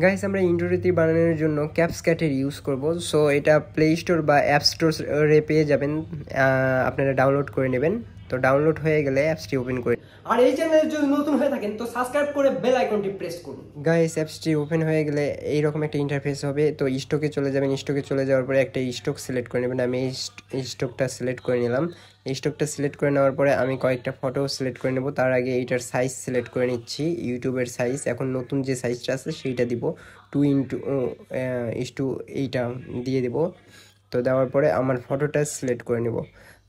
Guys আমরা ইন্ট্রোটি বানানোর জন্য ক্যাপকাটের ইউজ করব। সো এটা প্লে স্টোর বা অ্যাপ স্টোরে পেয়ে যাবেন, আপনারা ডাউনলোড করে নেবেন। তো ডাউনলোড হয়ে গেলে অ্যাপসটি ওপেন করে, আর এই চ্যানেলে যদি নতুন হয়ে থাকেন তো সাবস্ক্রাইব করে বেল আইকনটি প্রেস করুন। গাইস অ্যাপসটি ওপেন হয়ে গেলে এইরকম একটা ইন্টারফেস হবে। তো স্টকে চলে যাবেন, স্টকে চলে যাওয়ার পরে একটা স্টক সিলেক্ট করে নেবেন। আমি এই স্টকটা সিলেক্ট করে নিলাম। এই স্টকটা সিলেক্ট করে নেওয়ার পরে আমি কয়েকটা ফটো সিলেক্ট করে নেব। তার আগে এইটার সাইজ সিলেক্ট করে নিচ্ছি, ইউটিউবের সাইজ। এখন নতুন যে সাইজটা আছে সেইটা দিব, 2:1 এইটা দিয়ে দেব। তো দেওয়ার পরে আমার ফটোটা সিলেক্ট করে নেব।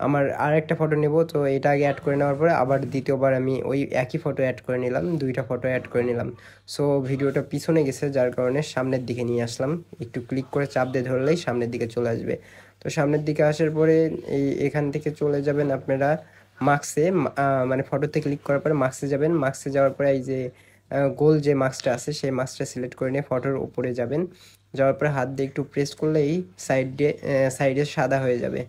আমার আর একটা ফটো নেব, তো এটা আগে অ্যাড করে নেওয়ার পরে আবার দ্বিতীয়বার আমি ওই একই ফটো অ্যাড করে নিলাম, দুইটা ফটো অ্যাড করে নিলাম। সো ভিডিওটা পিছনে গেছে, যার কারণে সামনের দিকে নিয়ে আসলাম। একটু ক্লিক করে চাপ দিয়ে ধরলেই সামনের দিকে চলে আসবে। তো সামনের দিকে আসার পরে এখান থেকে চলে যাবেন আপনারা মার্কসে, মানে ফটোতে ক্লিক করার পরে মার্কসে যাবেন। মার্কসে যাওয়ার পরে এই যে গোল যে মার্কসটা আছে সেই মার্কসটা সিলেক্ট করে নিয়ে ফটোর উপরে যাবেন। যাওয়ার পরে হাত দিয়ে একটু প্রেস করলেই সাইডে সাদা হয়ে যাবে।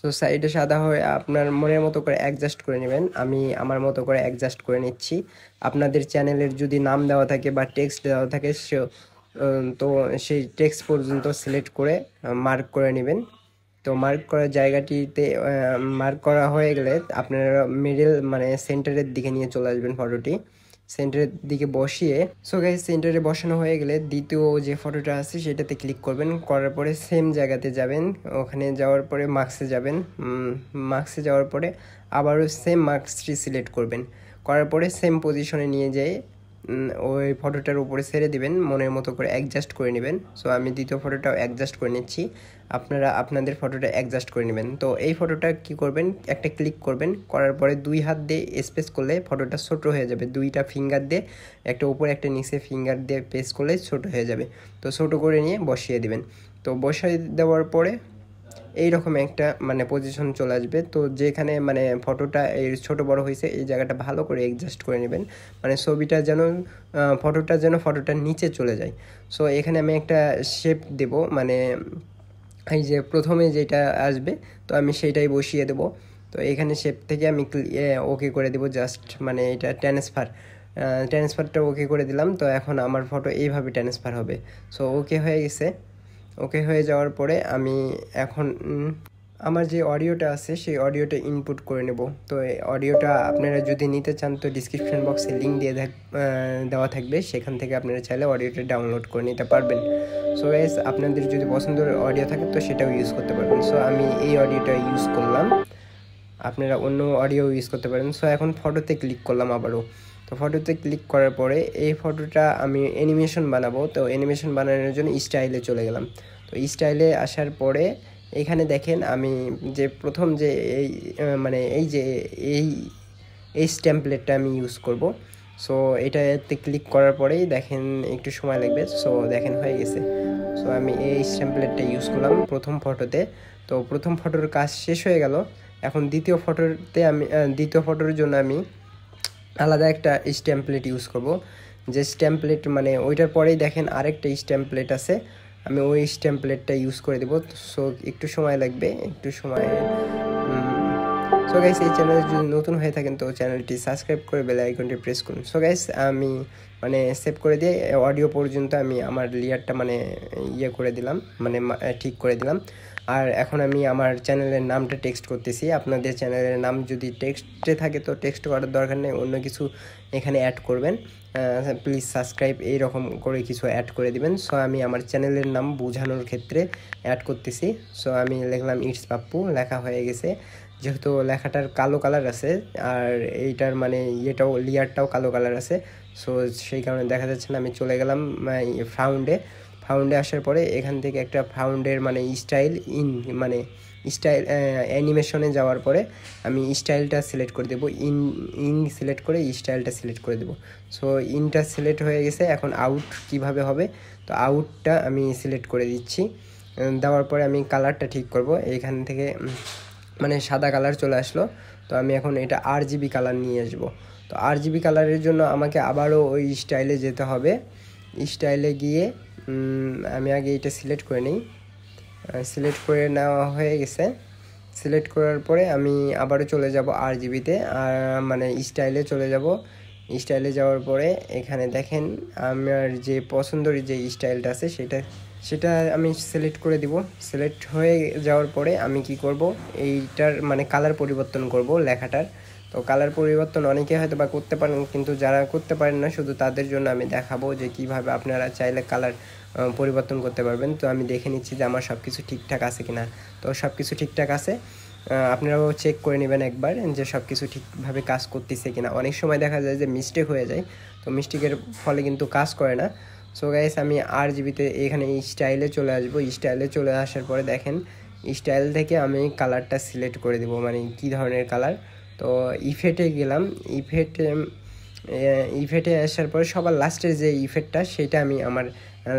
সো সাইডে সাদা হয়ে আপনার মনের মতো করে অ্যাডজাস্ট করে নেবেন। আমি আমার মতো করে অ্যাডজাস্ট করে নিচ্ছি। আপনাদের চ্যানেলের যদি নাম দেওয়া থাকে বা টেক্সট দেওয়া থাকে তো সেই টেক্সট পর্যন্ত সিলেক্ট করে মার্ক করে নেবেন। তো মার্ক করার জায়গাটিতে মার্ক করা হয়ে গেলে আপনারা মিডল মানে সেন্টারের দিকে নিয়ে চলে আসবেন ফটোটি, সেন্টারের দিকে বসিয়ে। সো গাইস সেন্টারে বসানো হয়ে গেলে দ্বিতীয় যে ফটোটা আছে সেটাতে ক্লিক করবেন। করার পরে সেম জায়গাতে যাবেন, ওখানে যাওয়ার পরে মার্কসে যাবেন। মার্কসে যাওয়ার পরে আবারও সেম মার্কসটি সিলেক্ট করবেন। করার পরে সেম পজিশনে নিয়ে যেয়ে ওই ফটোটার উপরে ছেড়ে দিবেন, মনের মতো করে অ্যাডজাস্ট করে নেবেন। সো আমি দ্বিতীয় ফটোটাও অ্যাডজাস্ট করে নিচ্ছি, আপনারা আপনাদের ফটোটা অ্যাডজাস্ট করে নেবেন। তো এই ফটোটা কি করবেন, একটা ক্লিক করবেন, করার পরে দুই হাত দিয়ে স্পেস করলে ফটোটা ছোটো হয়ে যাবে। দুইটা ফিঙ্গার দিয়ে, একটা উপরে একটা নিচে ফিঙ্গার দিয়ে প্রেস করলে ছোটো হয়ে যাবে। তো ছোটো করে নিয়ে বসিয়ে দিবেন। তো বসিয়ে দেওয়ার পরে এইরকম একটা মানে পজিশন চলে আসবে। তো যেখানে মানে ফটোটা এই ছোটো বড় হয়েছে এই জায়গাটা ভালো করে অ্যাডজাস্ট করে নেবেন, মানে ছবিটা যেন ফটোটার নিচে চলে যায়। সো এখানে আমি একটা শেপ দেব, মানে এই যে প্রথমে যেটা আসবে তো আমি সেইটাই বসিয়ে দেব। তো এখানে শেপ থেকে আমি ওকে করে দেব, জাস্ট মানে এটা ট্রান্সফারটা ওকে করে দিলাম। তো এখন আমার ফটো এইভাবে ট্রান্সফার হবে। সো ওকে হয়ে গেছে। ওকে হয়ে যাওয়ার পরে আমি এখন আমার যে অডিওটা আছে সেই অডিওটা ইনপুট করে নেব। তো এই অডিওটা আপনারা যদি নিতে চান তো ডিসক্রিপশন বক্সে লিঙ্ক দেওয়া থাকবে, সেখান থেকে আপনারা চাইলে অডিওটা ডাউনলোড করে নিতে পারবেন। সো গাইস আপনাদের যদি পছন্দের অডিও থাকে তো সেটাও ইউজ করতে পারবেন। সো আমি এই অডিওটা ইউজ করলাম, আপনারা অন্য অডিও ইউজ করতে পারেন। সো এখন ফটোতে ক্লিক করলাম আবারও। তো ফটোতে ক্লিক করার পরে এই ফটোটা আমি অ্যানিমেশন বানাবো। তো অ্যানিমেশন বানানোর জন্য স্টাইলে চলে গেলাম। তো স্টাইলে আসার পরে এখানে দেখেন আমি যে প্রথম যে মানে এই স্ট্যাম্পলেটটা আমি ইউজ করব। সো এটাতে ক্লিক করার পরেই দেখেন একটু সময় লাগবে। সো দেখেন হয়ে গেছে। সো আমি এই স্ট্যাম্পলেটটা ইউজ করলাম প্রথম ফটোতে। তো প্রথম ফটোর কাজ শেষ হয়ে গেল। এখন দ্বিতীয় ফটোর জন্য আমি আলাদা একটা স্ট্যাম্পলেট ইউজ করব। যে স্ট্যাম্পলেট মানে ওইটার পরেই দেখেন আরেকটা স্ট্যাম্পলেট আছে, আমি ওই স্ট্যাম্পলেটটা ইউজ করে দেব। সো একটু সময় লাগবে, একটু সময়। সো গাইস এই চ্যানেলে যদি নতুন হয়ে থাকেন তো চ্যানেলটি সাবস্ক্রাইব করে বেল আইকনটি প্রেস করুন। সো গাইস আমি মানে সেভ করে দিয়ে অডিও পর্যন্ত আমি আমার লেয়ারটা মানে করে দিলাম, মানে ঠিক করে দিলাম। আর এখন আমি আমার চ্যানেলের নামটা টেক্সট করতেছি। আপনাদের চ্যানেলের নাম যদি টেক্সটে থাকে তো টেক্সট করার দরকার নেই, অন্য কিছু এখানে অ্যাড করবেন। প্লিজ সাবস্ক্রাইব এইরকম করে কিছু অ্যাড করে দিবেন। সো আমি আমার চ্যানেলের নাম বোঝানোর ক্ষেত্রে অ্যাড করতেছি। সো আমি লিখলাম ইটস পাপ্পু, লেখা হয়ে গেছে। যেহেতু লেখাটার কালো কালার আছে আর এইটার মানে লেয়ারটাও কালো কালার আছে, সো সেই কারণে দেখা যাচ্ছে না। আমি চলে গেলাম ফাউন্ডে আসার পরে এখান থেকে একটা ফাউন্ডের মানে স্টাইল অ্যানিমেশনে যাওয়ার পরে আমি স্টাইলটা সিলেক্ট করে দেবো, সিলেক্ট করে স্টাইলটা সিলেক্ট করে দেবো। সো ইনটা সিলেক্ট হয়ে গেছে। এখন আউট কিভাবে হবে, তো আউটটা আমি সিলেক্ট করে দিচ্ছি। দেওয়ার পরে আমি কালারটা ঠিক করব। এখান থেকে মানে সাদা কালার চলে আসলো। তো আমি এখন এটা RGB কালার নিয়ে আসবো। তো RGB কালারের জন্য আমাকে আবারও ওই স্টাইলে যেতে হবে। স্টাইলে গিয়ে আমি আগে এটা সিলেক্ট করে নিই। সিলেক্ট করে নেওয়া হয়ে গেছে। সিলেক্ট করার পরে আমি আবারও চলে যাব RGBতে, আর মানে স্টাইলে চলে যাব। স্টাইলে যাওয়ার পরে এখানে দেখেন আমার যে পছন্দের যে স্টাইলটা আছে সেটা আমি সিলেক্ট করে দিব। সিলেক্ট হয়ে যাওয়ার পরে আমি কি করব, এইটার মানে কালার পরিবর্তন করব লেখাটার। তো কালার পরিবর্তন অনেকে হয়তো বা করতে পারেন, কিন্তু যারা করতে পারেন না শুধু তাদের জন্য আমি দেখাবো যে কিভাবে আপনারা চাইলে কালার পরিবর্তন করতে পারবেন। তো আমি দেখে নিচ্ছি যে আমার সব কিছু ঠিকঠাক আছে কিনা। তো সব কিছু ঠিকঠাক আছে, আপনারাও চেক করে নেবেন একবার যে সব কিছু ঠিকভাবে কাজ করতেছে কিনা। অনেক সময় দেখা যায় যে মিস্টেক হয়ে যায়, তো মিস্টেকের ফলে কিন্তু কাজ করে না। সো গাইস আমি RGBতে এখানে স্টাইলে চলে আসবো। স্টাইলে চলে আসার পরে দেখেন স্টাইল থেকে আমি কালারটা সিলেক্ট করে দেবো, মানে কী ধরনের কালার। তো ইফেক্টে গেলাম। ইফেক্টে আসার পরে সবার লাস্টের যে ইফেক্টটা সেটা আমি আমার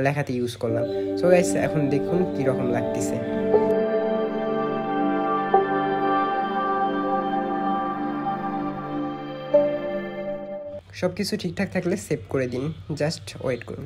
লেখাতে ইউজ করলাম। সো গাইস এখন দেখুন কীরকম লাগতেছে। সব কিছু ঠিকঠাক থাকলে সেভ করে দিন, জাস্ট ওয়েট করুন।